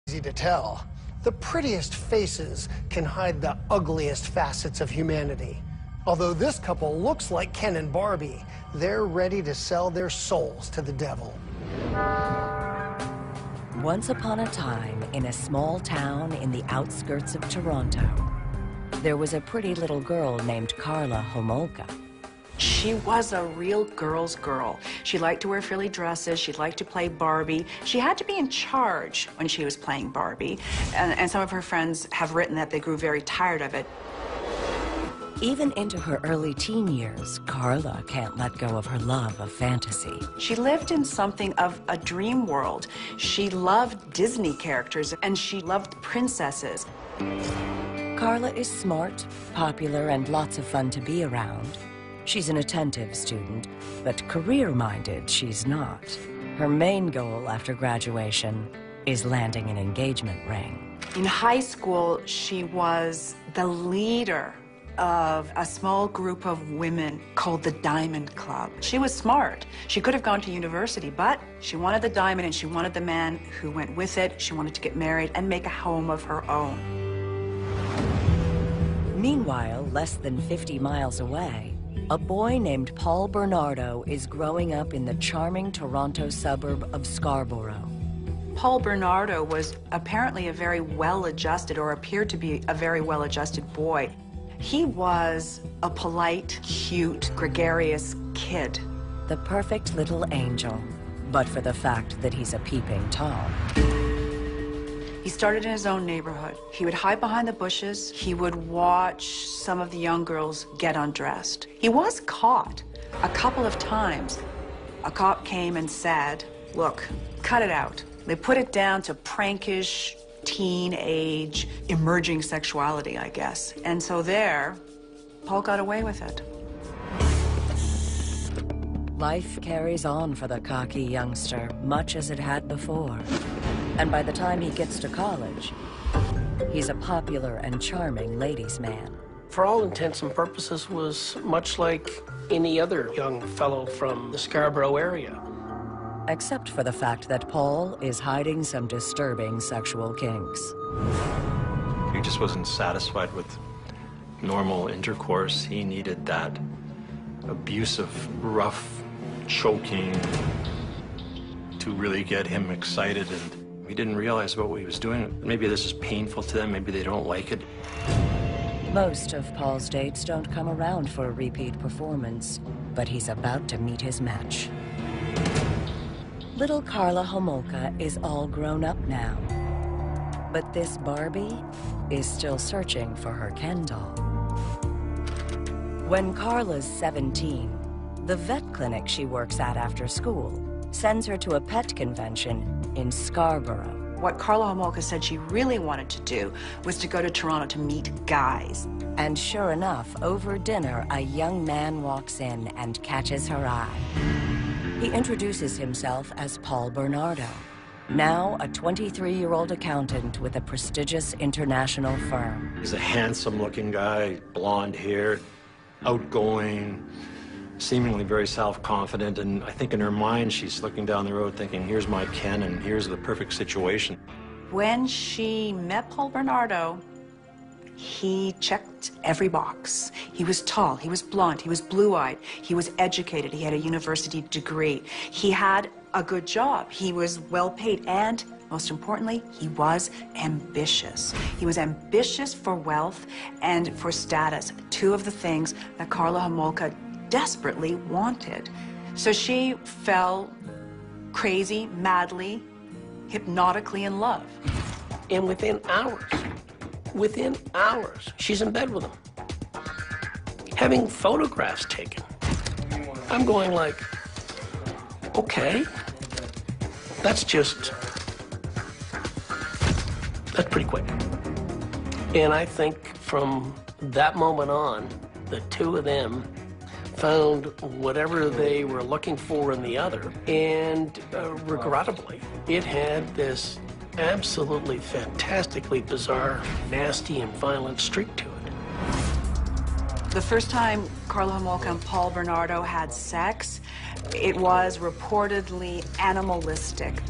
Easy to tell. The prettiest faces can hide the ugliest facets of humanity. Although this couple looks like Ken and Barbie, they're ready to sell their souls to the devil. Once upon a time, in a small town in the outskirts of Toronto, there was a pretty little girl named Karla Homolka. She was a real girl's girl. She liked to wear frilly dresses. She liked to play Barbie. She had to be in charge when she was playing Barbie. And some of her friends have written that they grew very tired of it. Even into her early teen years, Karla can't let go of her love of fantasy. She lived in something of a dream world. She loved Disney characters, and she loved princesses. Karla is smart, popular, and lots of fun to be around. She's an attentive student, but career-minded she's not. Her main goal after graduation is landing an engagement ring. In high school, she was the leader of a small group of women called the Diamond Club. She was smart. She could have gone to university, but she wanted the diamond and she wanted the man who went with it. She wanted to get married and make a home of her own. Meanwhile, less than 50 miles away, a boy named Paul Bernardo is growing up in the charming Toronto suburb of Scarborough. Paul Bernardo was apparently a very well-adjusted, or appeared to be a very well-adjusted boy. He was a polite, cute, gregarious kid. The perfect little angel, but for the fact that he's a peeping Tom. He started in his own neighborhood. He would hide behind the bushes. He would watch some of the young girls get undressed. He was caught a couple of times. A cop came and said, "Look, cut it out." They put it down to prankish, teenage, emerging sexuality, I guess. And so there, Paul got away with it. Life carries on for the cocky youngster, much as it had before. And by the time he gets to college, he's a popular and charming ladies' man. For all intents and purposes, was much like any other young fellow from the Scarborough area. Except for the fact that Paul is hiding some disturbing sexual kinks. He just wasn't satisfied with normal intercourse. He needed that abusive, rough, choking to really get him excited, and he didn't realize what he was doing. Maybe this is painful to them, maybe they don't like it. Most of Paul's dates don't come around for a repeat performance, but he's about to meet his match. Little Karla Homolka is all grown up now, but this Barbie is still searching for her Ken doll. When Karla's 17, the vet clinic she works at after school sends her to a pet convention in Scarborough. What Karla Homolka said she really wanted to do was to go to Toronto to meet guys. And sure enough, over dinner, a young man walks in and catches her eye. He introduces himself as Paul Bernardo, now a 23-year-old accountant with a prestigious international firm. He's a handsome-looking guy, blonde hair, outgoing, seemingly very self-confident, and I think in her mind she's looking down the road thinking, here's my Ken and here's the perfect situation. When she met Paul Bernardo, he checked every box. He was tall, he was blonde, he was blue-eyed, he was educated, he had a university degree, he had a good job, he was well-paid, and most importantly, he was ambitious. He was ambitious for wealth and for status, two of the things that Karla Homolka desperately wanted. So she fell crazy, madly, hypnotically in love. And within hours, she's in bed with him, having photographs taken. I'm going like, okay, that's pretty quick. And I think from that moment on, the two of them found whatever they were looking for in the other, and regrettably, it had this absolutely fantastically bizarre, nasty, and violent streak to it. The first time Karla Homolka and Paul Bernardo had sex, it was reportedly animalistic.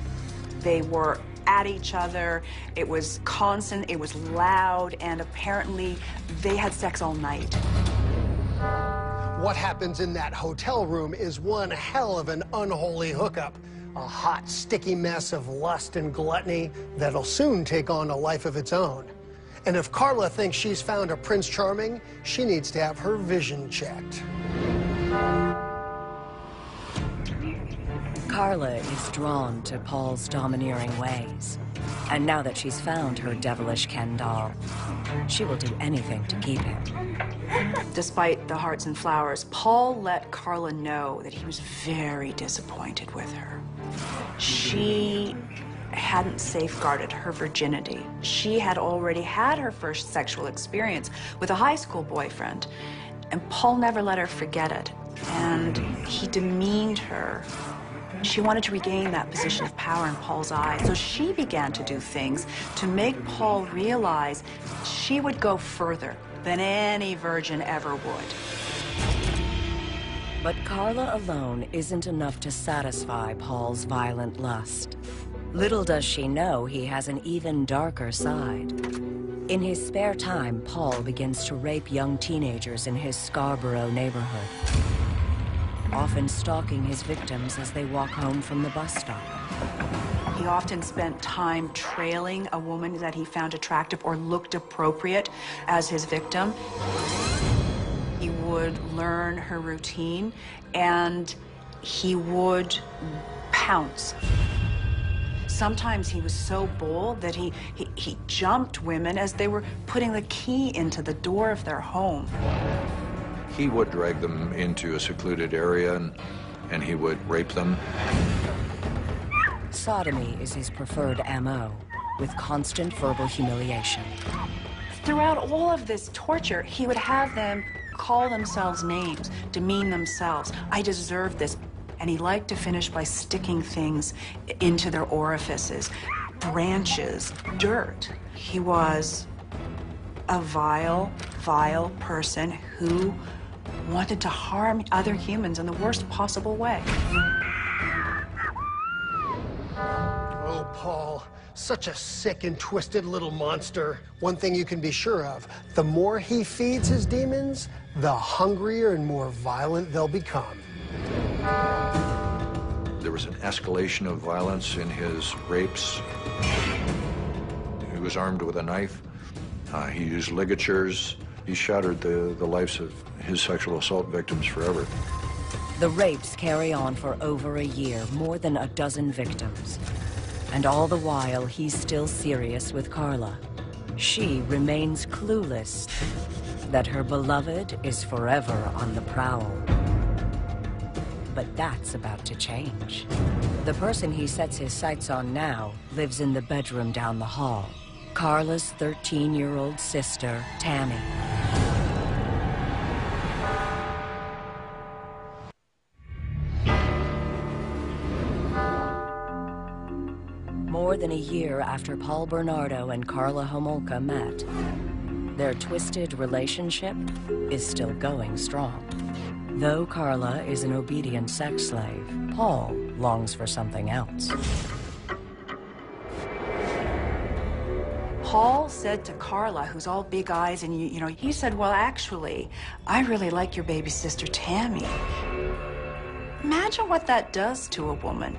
They were at each other. It was constant, it was loud, and apparently they had sex all night. What happens in that hotel room is one hell of an unholy hookup. A hot, sticky mess of lust and gluttony that'll soon take on a life of its own. And if Carla thinks she's found a Prince Charming, she needs to have her vision checked. Carla is drawn to Paul's domineering ways. And now that she's found her devilish Ken doll, she will do anything to keep him. Despite the hearts and flowers, Paul let Carla know that he was very disappointed with her. She hadn't safeguarded her virginity. She had already had her first sexual experience with a high school boyfriend, and Paul never let her forget it. And he demeaned her. She wanted to regain that position of power in Paul's eyes, so she began to do things to make Paul realize she would go further than any virgin ever would. But Carla alone isn't enough to satisfy Paul's violent lust. Little does she know he has an even darker side. In his spare time, Paul begins to rape young teenagers in his Scarborough neighborhood, often stalking his victims as they walk home from the bus stop. He often spent time trailing a woman that he found attractive or looked appropriate as his victim. He would learn her routine, and he would pounce. Sometimes he was so bold that he jumped women as they were putting the key into the door of their home. He would drag them into a secluded area and he would rape them. Sodomy is his preferred MO, with constant verbal humiliation. Throughout all of this torture, he would have them call themselves names, demean themselves. I deserve this. And he liked to finish by sticking things into their orifices, branches, dirt. He was a vile, vile person who wanted to harm other humans in the worst possible way. Oh, Paul, such a sick and twisted little monster. One thing you can be sure of, the more he feeds his demons, the hungrier and more violent they'll become. There was an escalation of violence in his rapes. He was armed with a knife. He used ligatures. He shattered the lives of his sexual assault victims forever. The rapes carry on for over a year, more than a dozen victims. And all the while, he's still serious with Carla. She remains clueless that her beloved is forever on the prowl. But that's about to change. The person he sets his sights on now lives in the bedroom down the hall. Carla's 13-year-old sister, Tammy. More than a year after Paul Bernardo and Carla Homolka met, their twisted relationship is still going strong. Though Carla is an obedient sex slave, Paul longs for something else. Paul said to Carla, who's all big eyes, and you know, he said, well, actually, I really like your baby sister, Tammy. Imagine what that does to a woman.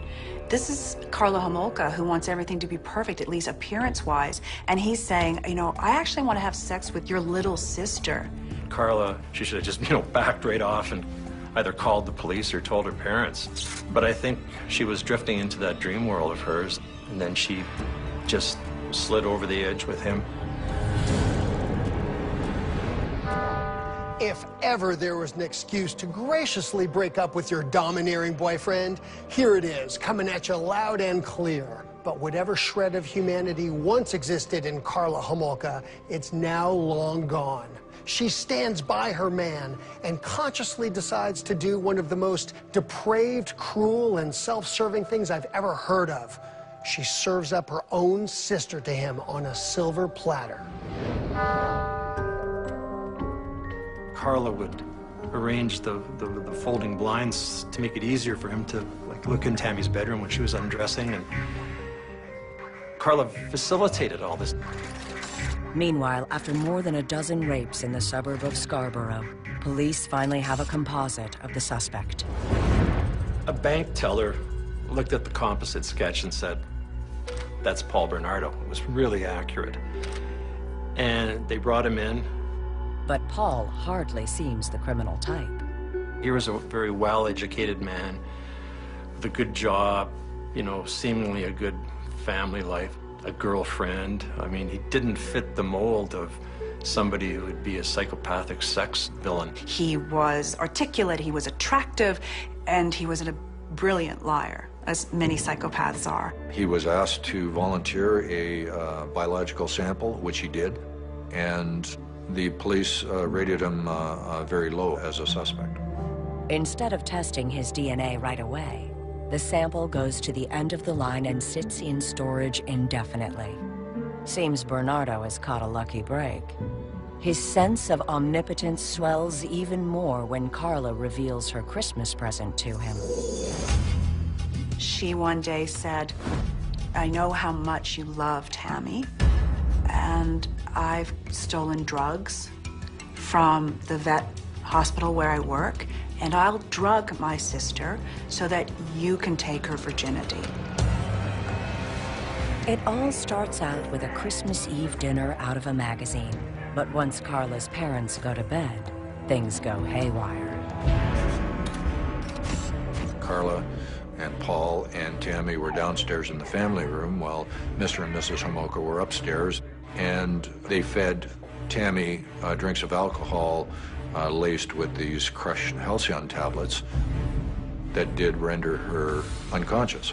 This is Carla Homolka, who wants everything to be perfect, at least appearance-wise, and he's saying, you know, I actually want to have sex with your little sister. Carla, she should have just, backed right off and either called the police or told her parents. But I think she was drifting into that dream world of hers, and then she just slid over the edge with him. If ever there was an excuse to graciously break up with your domineering boyfriend, here it is, coming at you loud and clear. But whatever shred of humanity once existed in Carla Homolka, it's now long gone. She stands by her man and consciously decides to do one of the most depraved, cruel, and self-serving things I've ever heard of. She serves up her own sister to him on a silver platter. Carla would arrange the folding blinds to make it easier for him to look in Tammy's bedroom when she was undressing, and Carla facilitated all this. Meanwhile, after more than a dozen rapes in the suburb of Scarborough, police finally have a composite of the suspect. A bank teller looked at the composite sketch and said, "That's Paul Bernardo." It was really accurate. And they brought him in. But Paul hardly seems the criminal type. He was a very well-educated man with a good job, you know, seemingly a good family life, a girlfriend. I mean, he didn't fit the mold of somebody who would be a psychopathic sex villain. He was articulate, he was attractive, and he was a brilliant liar, as many psychopaths are. He was asked to volunteer a biological sample, which he did, and the police rated him very low as a suspect. Instead of testing his DNA right away, the sample goes to the end of the line and sits in storage indefinitely. Seems Bernardo has caught a lucky break. His sense of omnipotence swells even more when Carla reveals her Christmas present to him. She one day said, "I know how much you love Tammy, and I've stolen drugs from the vet hospital where I work, and I'll drug my sister so that you can take her virginity." It all starts out with a Christmas Eve dinner out of a magazine. But once Carla's parents go to bed, things go haywire. Carla and Paul and Tammy were downstairs in the family room while Mr. and Mrs. Homolka were upstairs, and they fed Tammy drinks of alcohol laced with these crushed halcyon tablets that did render her unconscious.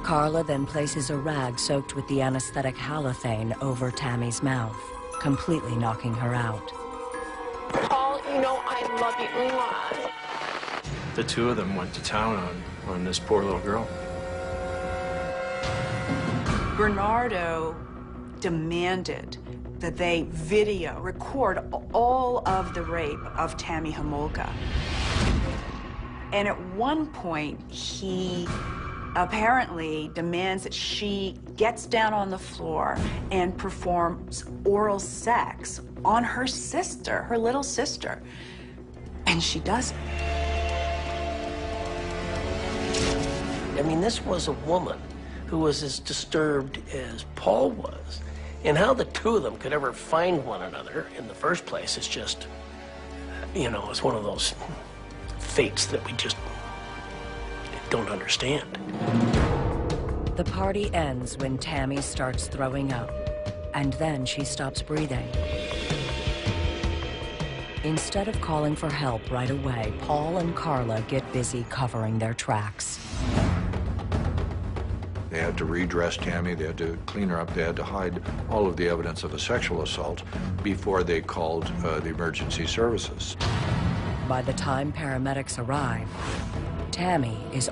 Carla then places a rag soaked with the anesthetic halothane over Tammy's mouth, completely knocking her out. Paul, you know I love you. Mwah. The two of them went to town on this poor little girl. Bernardo demanded that they record all of the rape of Tammy Homolka. And at one point, he apparently demands that she gets down on the floor and performs oral sex on her sister, her little sister. And she does it. I mean, this was a woman who was as disturbed as Paul was. And how the two of them could ever find one another in the first place is just, you know, it's one of those fates that we just don't understand. The party ends when Tammy starts throwing up, and then she stops breathing. Instead of calling for help right away, Paul and Carla get busy covering their tracks. They had to redress Tammy, they had to clean her up, they had to hide all of the evidence of a sexual assault before they called the emergency services. By the time paramedics arrive, Tammy is